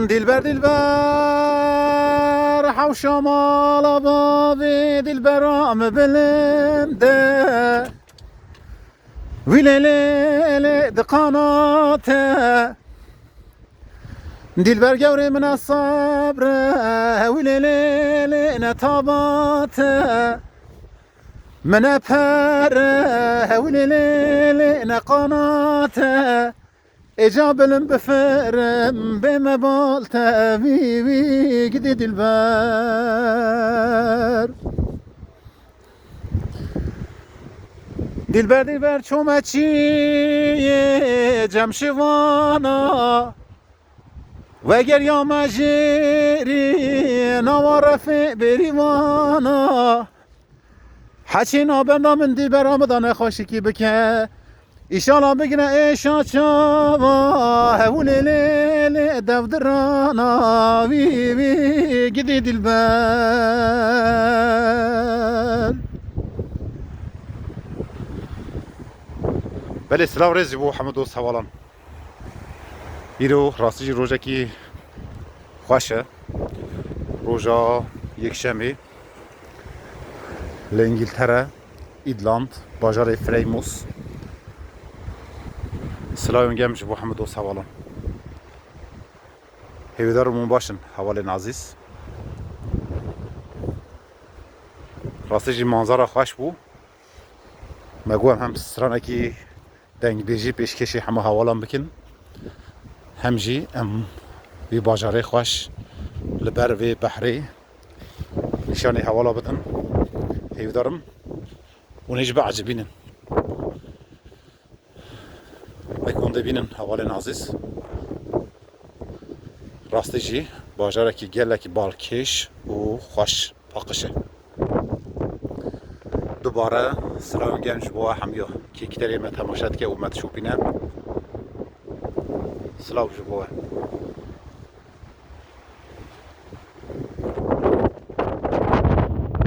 دلبر دلبر حوشا مالا بابی دلبرام بلنده ویلیلی دقاناته دلبر گوری من الصبر ویلیلی نتاباته من أبهر ويلي نقناته إجابل بفرم بما بالته بي جديد البار دلبر دلبر چومچی جمشوانا وگر یا مجری نوارفه بریوانا حچی نابرنا من دلبر آمدانه خوشی کی بکه ایشالا بگنه ایشا چاوا هولی لیلی دودرانا وی گدی دلبر بله سلام رزی بو حمد و سوالان ایرو راستی روژه کی خوشه روژا یک شنبه لانگلتره ایدلاند باجار فریموس سلام گمش بو حمد و سوالان هیویدارمون باشن حوالین عزیز راستی منظره خوش بو مگوام هم سرانه کی دنگ بیجی پیشکشی همه حوالان بکن هم جی ام وی باجاره خوش لبر وی بحری نشانی حوالا بدن هیویدارم و نجبه عجبینن بکن دبینن حوالین عزیز راستی جی باجاره کی گله کی بالکش و خوش پاقشه دوباره سلام گنج بوا همیو کی کتری تماشات که اومد شوپینه سلام بوا